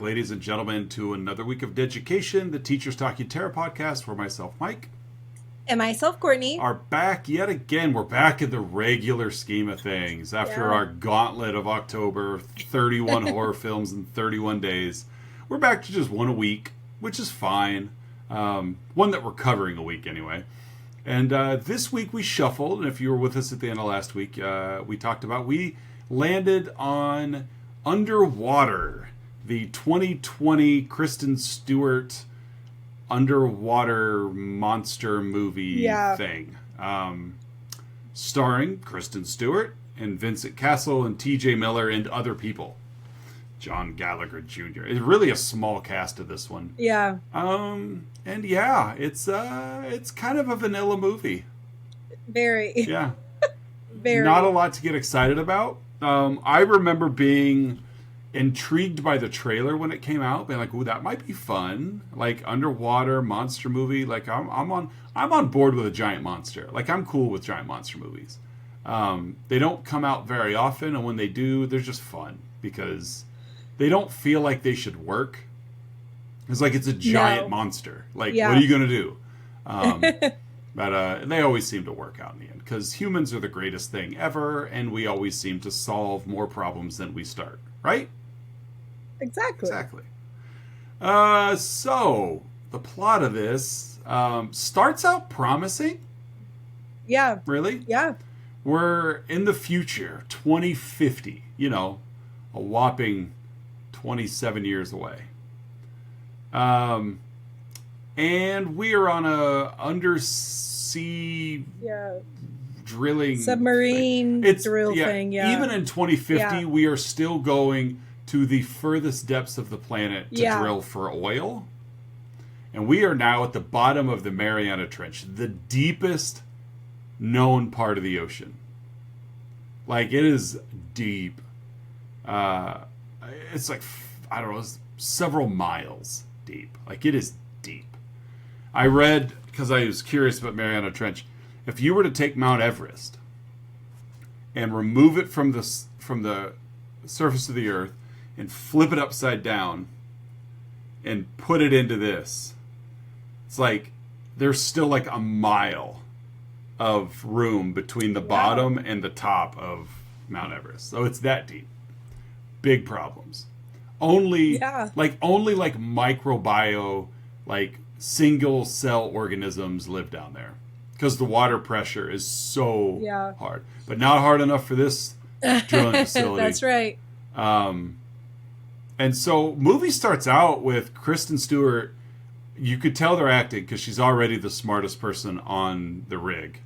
ladies and gentlemen, to another week of Education, the Teachers Talking Terror podcast, where myself, Mike, and myself, Courtney, are back yet again. We're back in the regular scheme of things after our gauntlet of October, 31 horror films in 31 days. We're back to just one a week, which is fine. One that we're covering a week anyway. And this week we shuffled, and if you were with us at the end of last week, we landed on Underwater, the 2020 Kristen Stewart underwater monster movie thing. Starring Kristen Stewart and Vincent Castle and T.J. Miller and other people. John Gallagher Jr. It's really a small cast of this one. Yeah. And yeah, it's kind of a vanilla movie. Very. Yeah. Very. Not a lot to get excited about. I remember being intrigued by the trailer when it came out, being like, "Ooh, that might be fun." Like underwater monster movie. Like I'm on board with a giant monster. Like I'm cool with giant monster movies. They don't come out very often, and when they do, they're just fun because they don't feel like they should work. It's like it's a giant monster. Like, what are you gonna do? But they always seem to work out in the end because humans are the greatest thing ever, and we always seem to solve more problems than we start. Right? Exactly. So the plot of this starts out promising. Yeah. Really? Yeah. We're in the future, 2050. You know, a whopping 27 years away. And we are on a undersea drilling submarine drill thing. Yeah. Even in 2050, we are still going to the furthest depths of the planet to drill for oil. And we are now at the bottom of the Mariana Trench, the deepest known part of the ocean. Like, it is deep. It's like, I don't know, it's several miles deep. Like, it is deep. I read, because I was curious about Mariana Trench, if you were to take Mount Everest and remove it from the surface of the earth and flip it upside down and put it into this, it's like there's still like a mile of room between the bottom and the top of Mount Everest. So it's that deep. Big problems. Only microbio, like single cell organisms live down there because the water pressure is so hard, but not hard enough for this drilling facility. That's right. And so movie starts out with Kristen Stewart. You could tell they're acting because she's already the smartest person on the rig.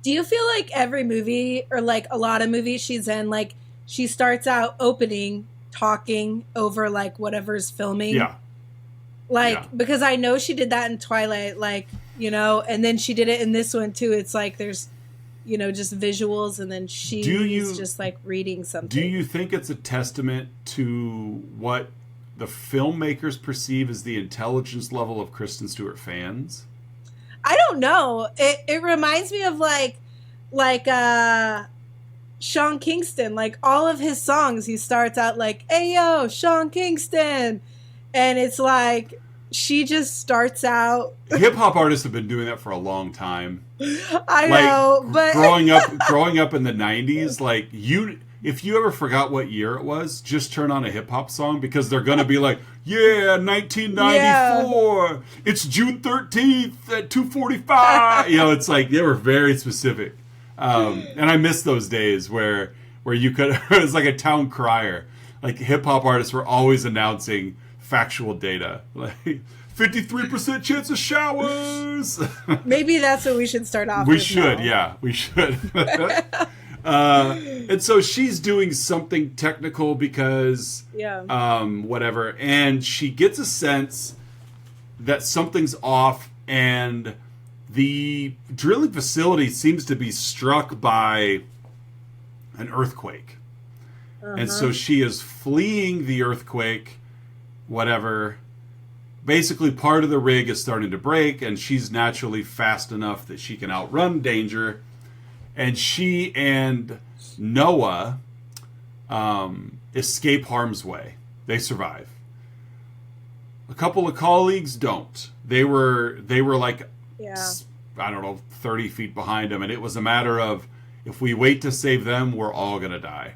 Do you feel like every movie or like a lot of movies she's in, like she starts out opening talking over like whatever's filming? Yeah. Because I know she did that in Twilight, like, you know, and then she did it in this one too. It's like there's, you know, just visuals and then she's just like reading something. Do you think it's a testament to what the filmmakers perceive as the intelligence level of Kristen Stewart fans? I don't know. It reminds me of like Sean Kingston. Like all of his songs, he starts out like, "Hey yo, Sean Kingston," and it's like she just starts out. Hip hop artists have been doing that for a long time. I know, but growing up in the 90s, like if you ever forgot what year it was, just turn on a hip hop song because they're gonna be like, "Yeah, 1994. It's June 13th at 2:45." You know, it's like they were very specific. And I miss those days where you could. It was like a town crier. Like hip hop artists were always announcing factual data, like 53% chance of showers. Maybe that's what we should start off. We should. And so she's doing something technical because whatever, and she gets a sense that something's off, and the drilling facility seems to be struck by an earthquake. And so she is fleeing the earthquake, whatever. Basically, part of the rig is starting to break, and she's naturally fast enough that she can outrun danger. And she and Noah escape harm's way. They survive. A couple of colleagues don't. They were like, Yeah. I don't know, 30 feet behind him, and it was a matter of, if we wait to save them, we're all going to die.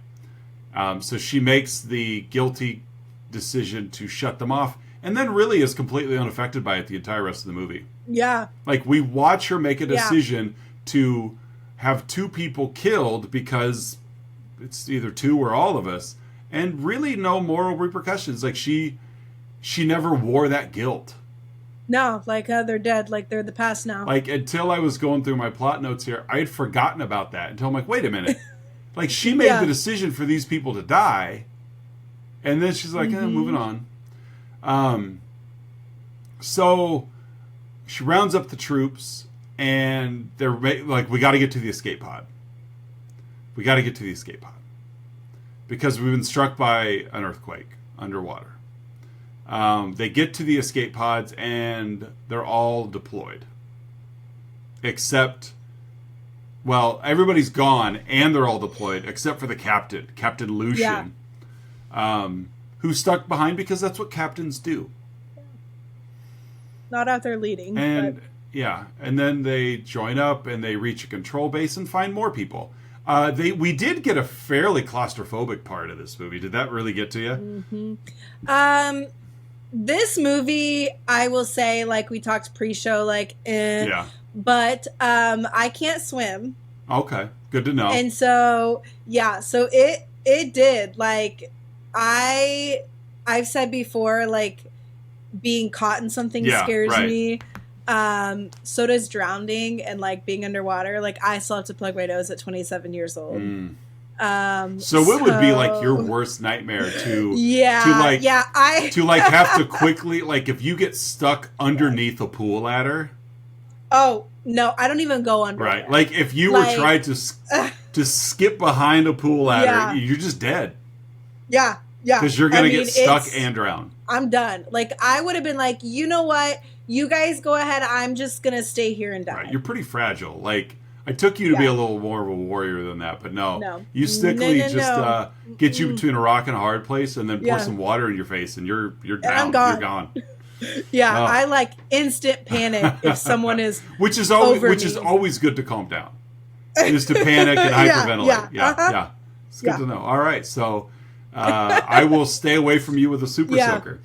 So she makes the guilty decision to shut them off, and then really is completely unaffected by it the entire rest of the movie. Yeah. Like, we watch her make a decision to have 2 people killed because it's either 2 or all of us, and really no moral repercussions. Like, she never wore that guilt. No, like they're dead, like they're the past now. Like, until I was going through my plot notes here, I had forgotten about that until I'm like, wait a minute. Like, she made the decision for these people to die, and then she's like, moving on. So she rounds up the troops, and they're like, we got to get to the escape pod. We got to get to the escape pod. Because we've been struck by an earthquake underwater. They get to the escape pods, and they're all deployed. Except, well, everybody's gone, and they're all deployed, except for the captain, Captain Lucian, who's stuck behind because that's what captains do. Not out there leading. And, and then they join up, and they reach a control base and find more people. We did get a fairly claustrophobic part of this movie. Did that really get to you? Mm-hmm. This movie, I will say, like we talked pre-show, like, but I can't swim. Okay, good to know. And so, so it did. Like, I've said before, like, being caught in something scares me. So does drowning and, like, being underwater. Like, I still have to plug my nose at 27 years old. So it would be like your worst nightmare to have to quickly, like, if you get stuck underneath a pool ladder. Oh no, I don't even go under. Right, like if you were trying to skip behind a pool ladder, you're just dead. Yeah, because you're gonna get stuck and drown. I'm done. Like, I would have been like, you know what, you guys go ahead. I'm just gonna stay here and die. Right, you're pretty fragile. Like, I took you to be a little more of a warrior than that, but no. You stickly get you between a rock and a hard place, and then pour some water in your face, and you're down. I'm gone. You're gone. I like instant panic if someone is which is always good to calm down. Is to panic and hyperventilate. It's good to know. All right, so I will stay away from you with a super soaker.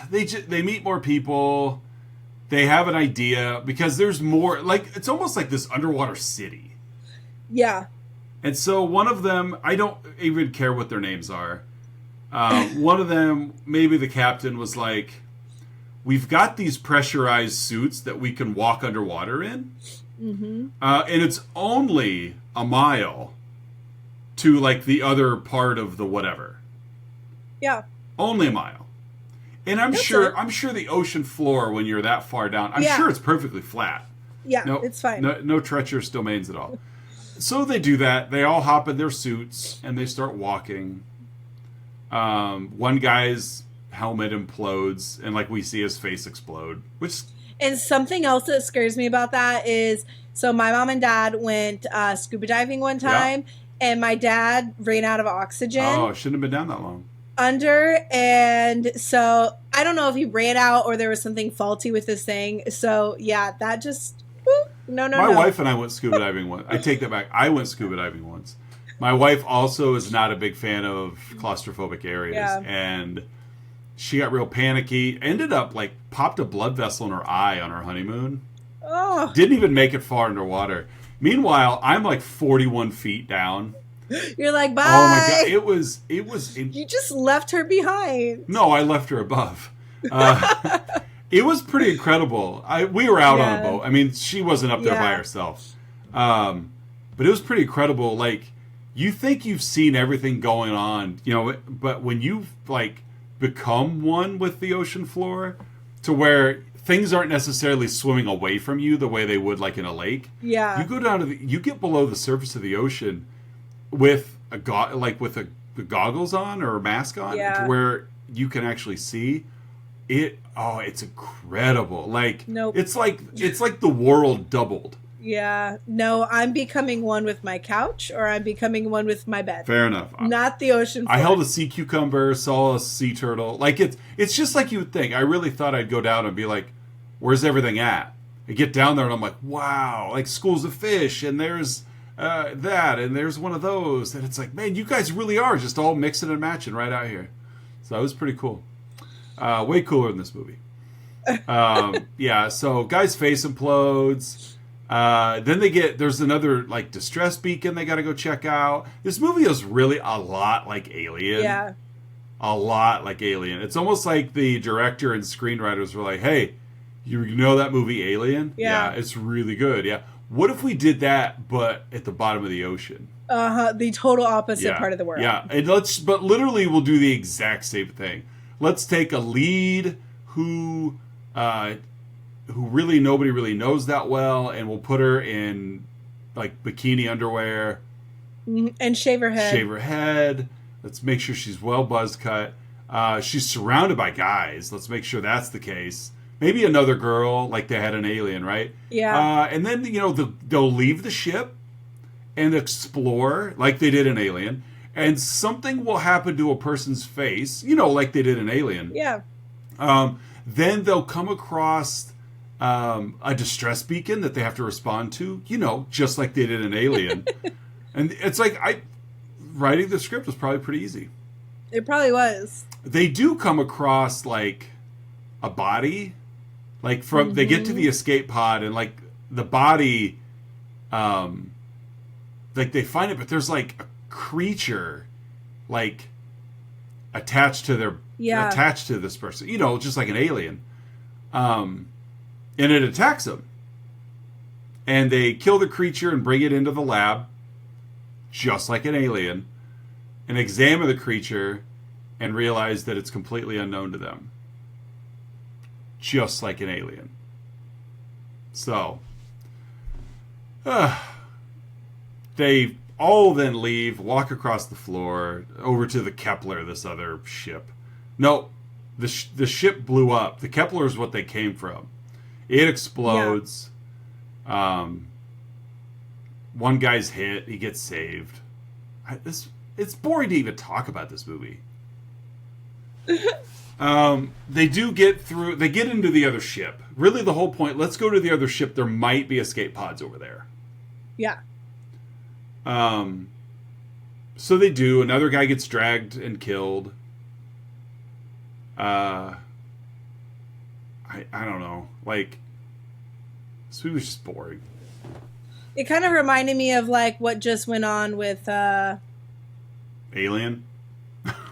They meet more people. They have an idea because there's more, like, it's almost like this underwater city. Yeah. And so one of them, I don't even care what their names are. One of them, maybe the captain, was like, we've got these pressurized suits that we can walk underwater in. Mm-hmm. And it's only a mile to, like, the other part of the whatever. Yeah. Only a mile. And I'm sure the ocean floor, when you're that far down, I'm sure it's perfectly flat. Yeah, it's fine. No treacherous domains at all. So they do that. They all hop in their suits, and they start walking. One guy's helmet implodes, and, like, we see his face explode. And something else that scares me about that is, so my mom and dad went scuba diving one time, and my dad ran out of oxygen. Oh, shouldn't have been down that long. And so I don't know if he ran out or there was something faulty with this thing. So that just no. My wife and I went scuba diving once. I take that back. I went scuba diving once. My wife also is not a big fan of claustrophobic areas, and she got real panicky. Ended up, like, popped a blood vessel in her eye on her honeymoon. Oh, didn't even make it far underwater. Meanwhile, I'm like 41 feet down. You're like, bye. Oh my god, it was. You just left her behind. No, I left her above. It was pretty incredible. We were out on a boat. I mean, she wasn't up there by herself. But it was pretty incredible. Like, you think you've seen everything going on, but when you've, like, become one with the ocean floor, to where things aren't necessarily swimming away from you the way they would, like, in a lake. Yeah. You go down you get below the surface of the ocean with the goggles on or a mask on, to where you can actually see it. Oh, it's incredible. Like, it's like the world doubled Yeah. No, I'm becoming one with my couch, or I'm becoming one with my bed. Fair enough. Not the ocean floor. I held a sea cucumber, saw a sea turtle. Like, it's just like you would think. I really thought I'd go down and be like, where's everything at? I get down there and I'm like, wow, like schools of fish, and there's that, and there's one of those. And it's like, man, you guys really are just all mixing and matching right out here. So that was pretty cool. Way cooler than this movie. Yeah, so guy's face implodes. Then there's another like distress beacon they got to go check out. This movie is really a lot like Alien. Yeah. A lot like Alien. It's almost like the director and screenwriters were like, hey, you know that movie Alien? Yeah. It's really good. Yeah. What if we did that, but at the bottom of the ocean? The total opposite part of the world. Yeah. But literally we'll do the exact same thing. Let's take a lead who really nobody really knows that well, and we'll put her in like bikini underwear and shave her head. Let's make sure she's well buzz cut. She's surrounded by guys. Let's make sure that's the case. Maybe another girl, like they had an Alien, right? Yeah. And then they'll leave the ship and explore like they did in Alien, and something will happen to a person's face, like they did in Alien. Yeah. Then they'll come across a distress beacon that they have to respond to, just like they did in Alien. And it's like, writing the script was probably pretty easy. It probably was. They do come across like a body, like they get to the escape pod, and like the body, like they find it, but there's like a creature, like attached to this person, just like an alien. And it attacks them. And they kill the creature and bring it into the lab, just like an alien, and examine the creature and realize that it's completely unknown to them. Just like an alien. So, they all then leave, walk across the floor, over to the Kepler, this other ship. No, the ship blew up. The Kepler is what they came from. It explodes. Yeah. One guy's hit. He gets saved. It's boring to even talk about this movie. They do get through. They get into the other ship. Really, the whole point. Let's go to the other ship. There might be escape pods over there. Yeah. So they do. Another guy gets dragged and killed. I don't know. Like, this movie was just boring. It kind of reminded me of like what just went on with Alien?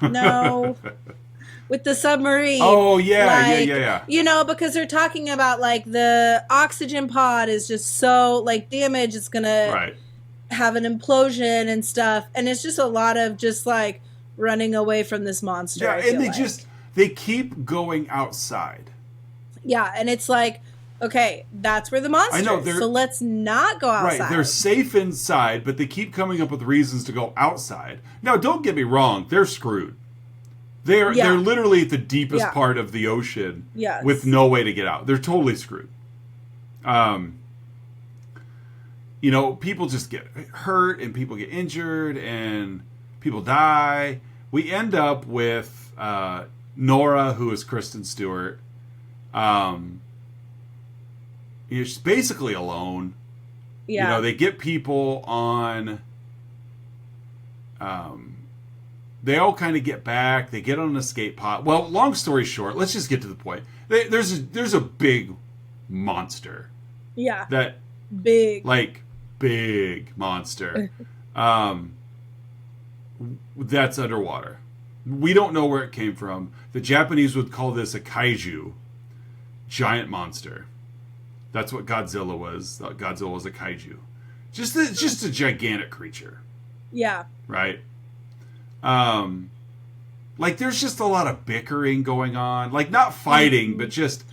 No. With the submarine. Oh, yeah, yeah. Because they're talking about like the oxygen pod is just so like damaged, it's gonna have an implosion and stuff. And it's just a lot of just like running away from this monster. Yeah, and they keep going outside. Yeah, and it's like, okay, that's where the monster is. So let's not go outside. Right, they're safe inside, but they keep coming up with reasons to go outside. Now, don't get me wrong, they're screwed. They're literally at the deepest part of the ocean with no way to get out. They're totally screwed. People just get hurt and people get injured and people die. We end up with Nora, who is Kristen Stewart. She's basically alone. Yeah. They get people on. They all kind of get back. They get on an escape pod. Well, long story short, let's just get to the point. There's a big monster. Yeah. That big monster. That's underwater. We don't know where it came from. The Japanese would call this a kaiju, giant monster. That's what Godzilla was. Godzilla was a kaiju, just a gigantic creature. Yeah. Right. Like there's just a lot of bickering going on, like not fighting, but just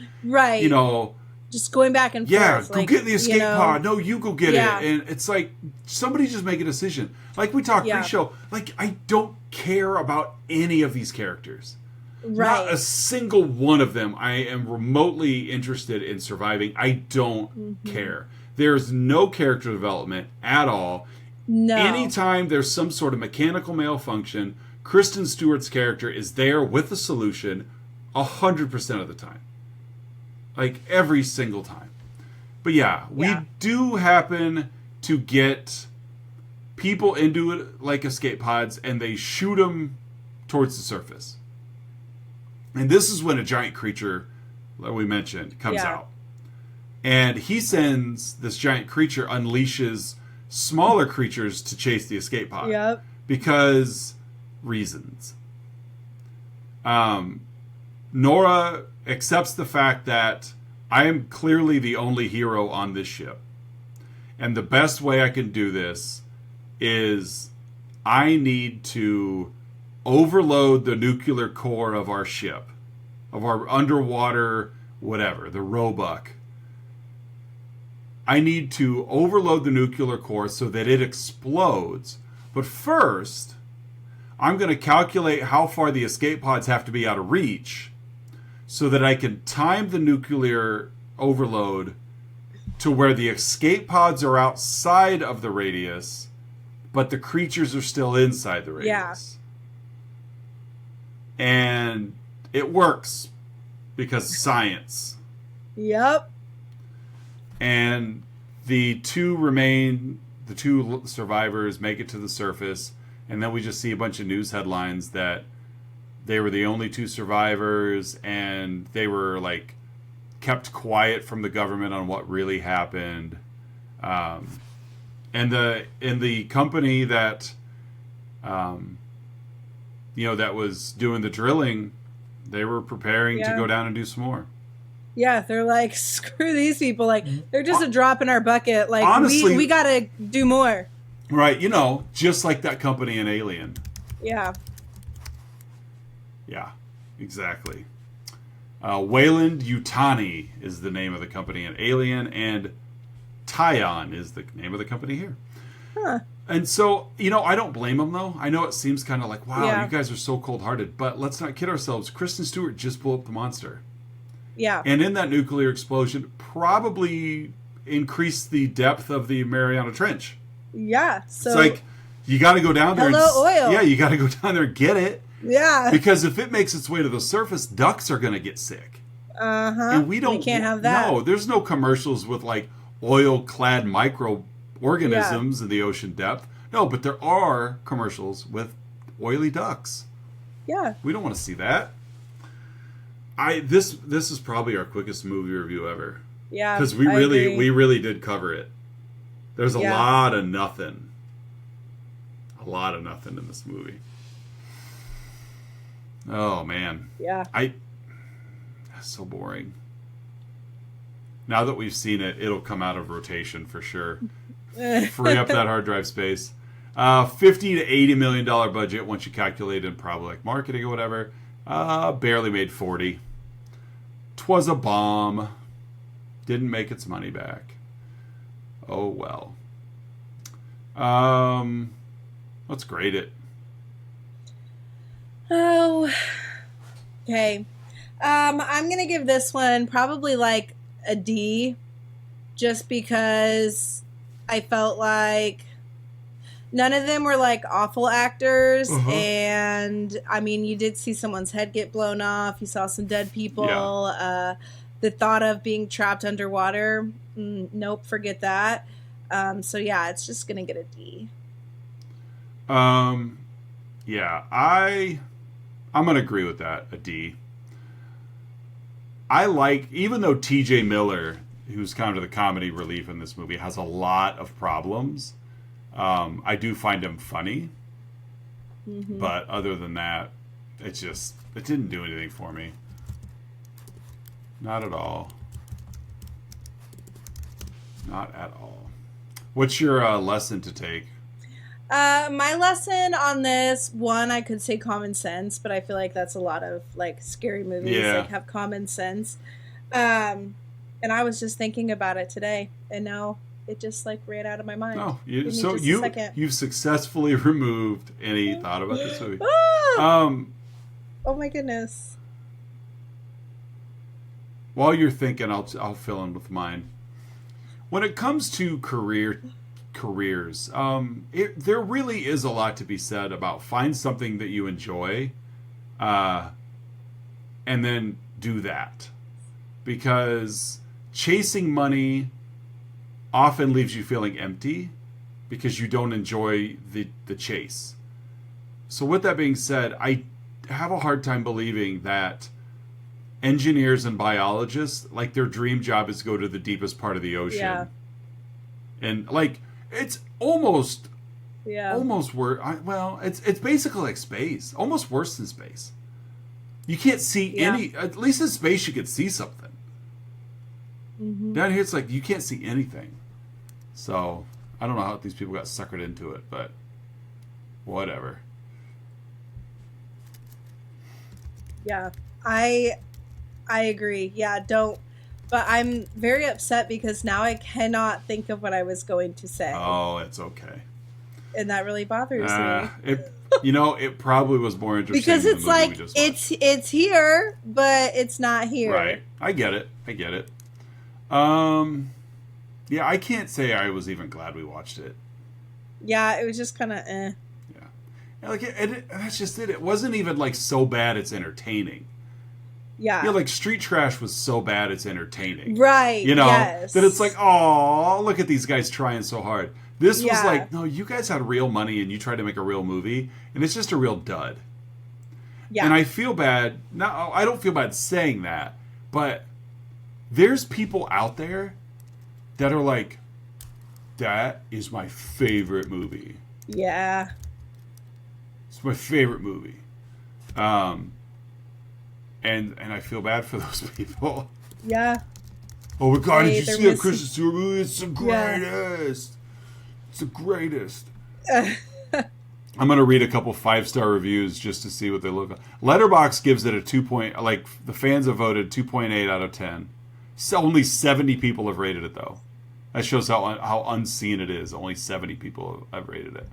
just going back and forth. Yeah, go get the escape pod. No, you go get it. And it's like somebody just make a decision. Like we talked pre-show. Like I don't care about any of these characters. Right. Not a single one of them I am remotely interested in surviving. I don't care. There's no character development at all. No. Anytime there's some sort of mechanical malfunction, Kristen Stewart's character is there with the solution 100% of the time. Like, every single time. But yeah, we do happen to get people into it like escape pods, and they shoot them towards the surface. And this is when a giant creature, that we mentioned, comes out. And he sends, this giant creature unleashes smaller creatures to chase the escape pod. Yep. Because reasons. Nora accepts the fact that I am clearly the only hero on this ship. And the best way I can do this is I need to overload the nuclear core of our ship, of our underwater whatever, the Roebuck. I need to overload the nuclear core so that it explodes. But first, I'm going to calculate how far the escape pods have to be out of reach so that I can time the nuclear overload to where the escape pods are outside of the radius, but the creatures are still inside the radius. Yeah. And it works because science. Yep. And the two survivors make it to the surface, and then we just see a bunch of news headlines that they were the only two survivors, and they were like kept quiet from the government on what really happened. And the company that that was doing the drilling, they were preparing to go down and do some more. Yeah, they're like, screw these people. Like, they're just a drop in our bucket. Like, honestly, we gotta do more. Right, just like that company in Alien. Yeah. Yeah, exactly. Wayland Yutani is the name of the company in Alien, and Tyon is the name of the company here. Huh. And so, I don't blame them, though. I know it seems kind of like, wow, you guys are so cold-hearted. But let's not kid ourselves. Kristen Stewart just blew up the monster. Yeah. And in that nuclear explosion, probably increased the depth of the Mariana Trench. Yeah. So it's like, you got to go down there. Oil. Yeah, you got to go down there and get it. Yeah. Because if it makes its way to the surface, ducks are going to get sick. Uh-huh. And we can't have that. No, there's no commercials with like oil-clad microorganisms in the ocean depth. No, but there are commercials with oily ducks. Yeah. We don't want to see that. This is probably our quickest movie review ever. Yeah. Because we really did cover it. There's a lot of nothing. A lot of nothing in this movie. Oh man. Yeah. That's so boring. Now that we've seen it, it'll come out of rotation for sure. Free up that hard drive space. $50 to $80 million budget once you calculate in probably like marketing or whatever. Barely made 40. 'Twas a bomb. Didn't make its money back. Oh well. Let's grade it. Oh, okay. I'm gonna give this one probably like a D, just because I felt like none of them were like awful actors, and I mean, you did see someone's head get blown off. You saw some dead people. Yeah. The thought of being trapped underwater, nope, forget that. So yeah, it's just gonna get a D. Yeah, I'm gonna agree with that, a D. I like, even though T.J. Miller, who's kind of the comedy relief in this movie, has a lot of problems, I do find him funny. Mm-hmm. But other than that, it didn't do anything for me. Not at all. Not at all. What's your lesson to take? My lesson on this, one, I could say common sense, but I feel like that's a lot of like scary movies like have common sense. And I was just thinking about it today, and now it just like ran out of my mind. Oh, you've successfully removed any thought about this movie. Oh my goodness. While you're thinking, I'll fill in with mine. when it comes to careers, there really is a lot to be said about find something that you enjoy, and then do that, because chasing money often leaves you feeling empty because you don't enjoy the chase. So with that being said, I have a hard time believing that engineers and biologists, like, their dream job is to go to the deepest part of the ocean. Yeah. And like, it's almost worse. Well, it's basically like space, almost worse than space. You can't see any. At least in space, you can see something. Mm-hmm. Down here, it's like you can't see anything. So I don't know how these people got suckered into it, but whatever. Yeah, I agree. Yeah, don't. But I'm very upset because now I cannot think of what I was going to say. Oh, it's okay. And that really bothers me. It probably was more interesting because than it's the movie like we just watched. it's here, but it's not here. Right. I get it. Yeah, I can't say I was even glad we watched it. Yeah, it was just kind of Yeah. And like, that's just it. It wasn't even like so bad it's entertaining. Yeah. Yeah, like Street Trash was so bad it's entertaining. Right. Yes. That it's like, oh, look at these guys trying so hard. This was like, no, you guys had real money and you tried to make a real movie, and it's just a real dud. Yeah. And I feel bad. No, I don't feel bad saying that, but there's people out there that are like, that is my favorite movie. Yeah. It's my favorite movie. And I feel bad for those people. Yeah. Oh my God, did you see that Kristen Stewart movie? It's the greatest. Yeah. It's the greatest. I'm going to read a couple 5-star reviews just to see what they look like. Letterboxd gives it a 2. Like, the fans have voted 2.8 out of 10. So only 70 people have rated it, though. That shows how unseen it is. Only 70 people have rated it.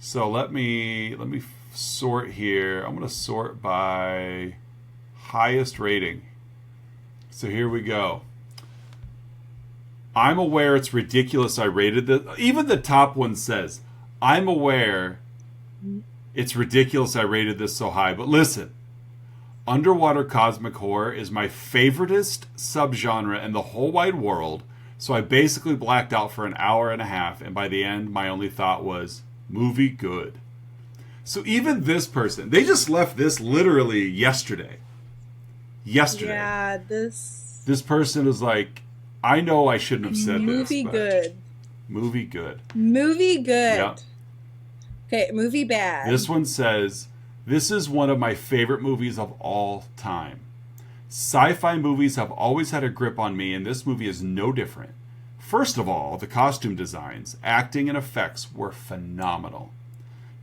So let me sort here. I'm going to sort by highest rating. So here we go. I'm aware it's ridiculous I rated this. Even the top one says, I'm aware it's ridiculous I rated this so high. But listen, underwater cosmic horror is my favoritist subgenre in the whole wide world. So I basically blacked out for an hour and a half. And by the end, my only thought was, movie good. So even this person, they just left this literally yesterday. Yeah, this person is like, I know I shouldn't have said movie this. Good. Movie good. Movie good. Yep. Okay, movie bad. This one says, this is one of my favorite movies of all time. Sci-fi movies have always had a grip on me, and this movie is no different. First of all, the costume designs, acting, and effects were phenomenal.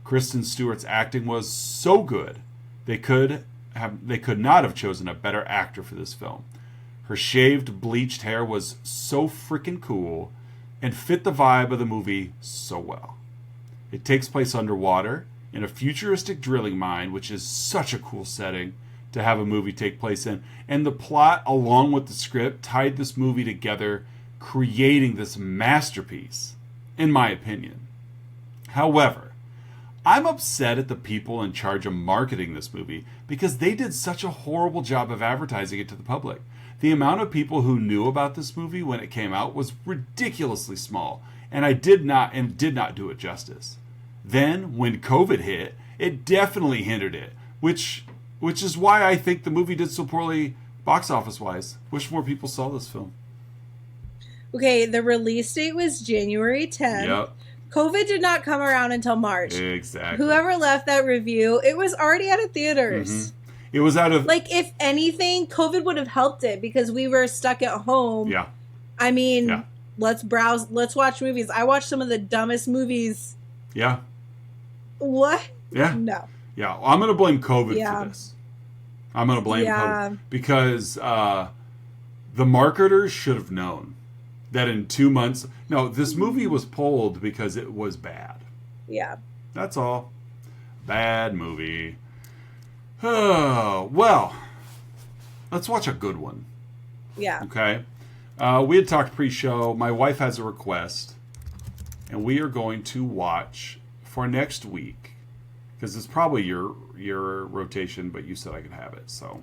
Kristen Stewart's acting was so good, they could not have chosen a better actor for this film. Her shaved, bleached hair was so freaking cool and fit the vibe of the movie so well. It takes place underwater in a futuristic drilling mine, which is such a cool setting to have a movie take place in. And the plot, along with the script, tied this movie together, creating this masterpiece, in my opinion. However, I'm upset at the people in charge of marketing this movie because they did such a horrible job of advertising it to the public. The amount of people who knew about this movie when it came out was ridiculously small, and I did not do it justice. Then, when COVID hit, it definitely hindered it, which is why I think the movie did so poorly box office-wise. Wish more people saw this film. Okay, the release date was January 10th. Yep. COVID did not come around until March. Exactly. Whoever left that review, it was already out of theaters. Mm-hmm. It was out of... Like, if anything, COVID would have helped it because we were stuck at home. Yeah. I mean, let's browse, let's watch movies. I watched some of the dumbest movies. Yeah. What? Yeah. No. Yeah. Well, I'm going to blame COVID for this. I'm going to blame COVID. Because the marketers should have known that in 2 months... No, this movie was pulled because it was bad. Yeah. That's all. Bad movie. Oh, well, let's watch a good one. Yeah. Okay. We had talked pre-show. My wife has a request, and we are going to watch for next week, because it's probably your rotation, but you said I could have it. So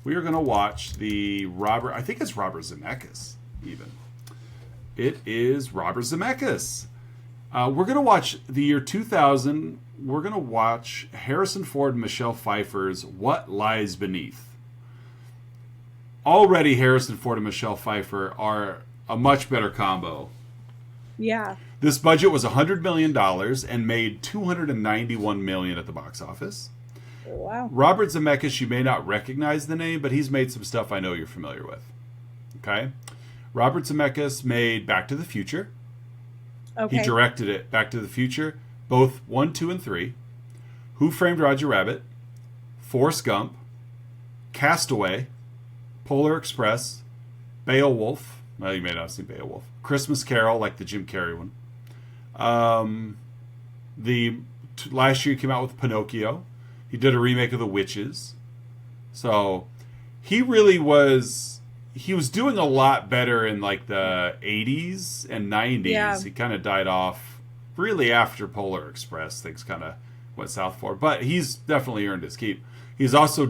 we are going to watch the I think it's Robert Zemeckis, even. It is Robert Zemeckis. We're going to watch the year 2000. We're going to watch Harrison Ford and Michelle Pfeiffer's What Lies Beneath. Already, Harrison Ford and Michelle Pfeiffer are a much better combo. Yeah. This budget was $100 million and made $291 million at the box office. Wow. Robert Zemeckis, you may not recognize the name, but he's made some stuff I know you're familiar with. Okay? Robert Zemeckis made Back to the Future. Okay. He directed it, Back to the Future, both 1, 2, and 3. Who Framed Roger Rabbit, Forrest Gump, Castaway, Polar Express, Beowulf. Well, you may not have seen Beowulf. Christmas Carol, like the Jim Carrey one. Last year he came out with Pinocchio. He did a remake of The Witches. So he really was. He was doing a lot better in like the 80s and 90s. Yeah. He kind of died off really after Polar Express. Things kind of went south for. But he's definitely earned his keep. He's also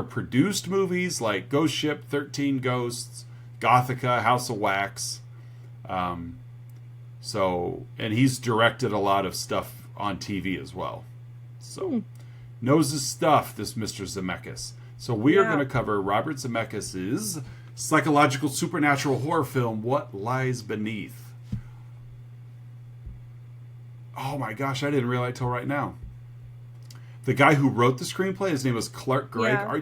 produced movies like Ghost Ship, 13 Ghosts, Gothica, House of Wax. And he's directed a lot of stuff on TV as well. So, knows his stuff, this Mr. Zemeckis. So we are going to cover Robert Zemeckis' psychological supernatural horror film, What Lies Beneath. Oh my gosh, I didn't realize till right now. The guy who wrote the screenplay, his name was Clark Gregg. Yeah.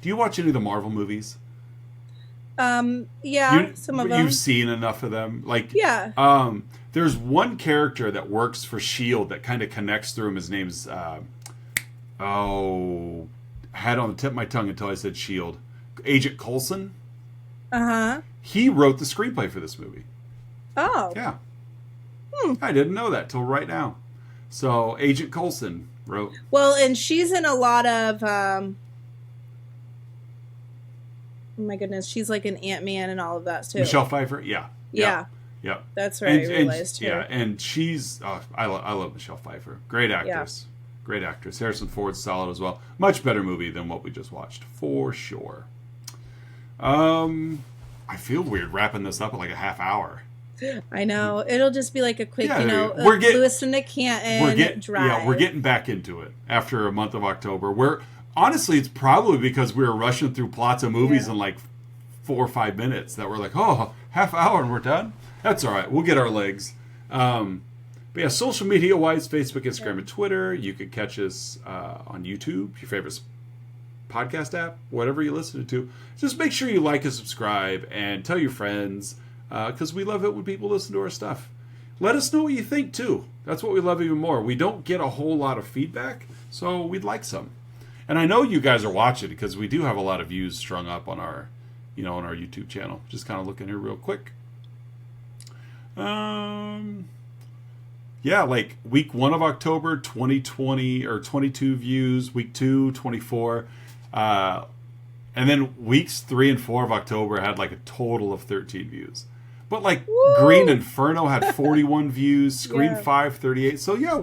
Do you watch any of the Marvel movies? Some of them. You've seen enough of them. Like, yeah. There's one character that works for S.H.I.E.L.D. that kind of connects through him. His name's, I had it on the tip of my tongue until I said S.H.I.E.L.D. Agent Coulson. Uh-huh. He wrote the screenplay for this movie. Oh. Yeah. I didn't know that till right now. So, Agent Coulson wrote. Well, and she's in a lot of, oh my goodness, she's like an Ant-Man and all of that too. Michelle Pfeiffer? Yeah. Yeah. Yeah. That's right, I realized too. Yeah, and she's, I love Michelle Pfeiffer. Great actress. Yeah. Great actress. Harrison Ford's solid as well. Much better movie than what we just watched, for sure. I feel weird wrapping this up in like a half hour. I know. It'll just be like a quick, Lewis and Nick Canton drive. Yeah, we're getting back into it after a month of October. Honestly, it's probably because we were rushing through plots of movies in like 4 or 5 minutes that we're like, half hour and we're done. That's all right. We'll get our legs. But yeah, social media wise, Facebook, Instagram, and Twitter. You could catch us on YouTube, your favorite podcast app, whatever you listen to. Just make sure you like and subscribe and tell your friends, because we love it when people listen to our stuff. Let us know what you think too. That's what we love even more. We don't get a whole lot of feedback, so we'd like some. And I know you guys are watching because we do have a lot of views strung up on our, on our YouTube channel. Just kind of looking here real quick. Yeah, like week 1 of October, 2020 or 22 views. Week 2, 24. And then weeks 3 and 4 of October had like a total of 13 views. But like Woo! Green Inferno had 41 views. Scream 5, 38. So yeah,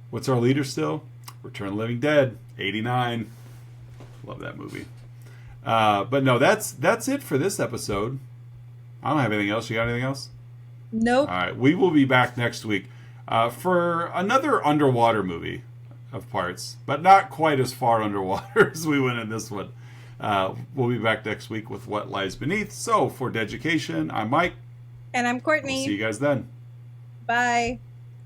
what's our leader still? Return of the Living Dead, 89. Love that movie. But no, that's it for this episode. I don't have anything else. You got anything else? Nope. All right. We will be back next week for another underwater movie of parts, but not quite as far underwater as we went in this one. We'll be back next week with What Lies Beneath. So for Deducation, I'm Mike. And I'm Courtney. We'll see you guys then. Bye.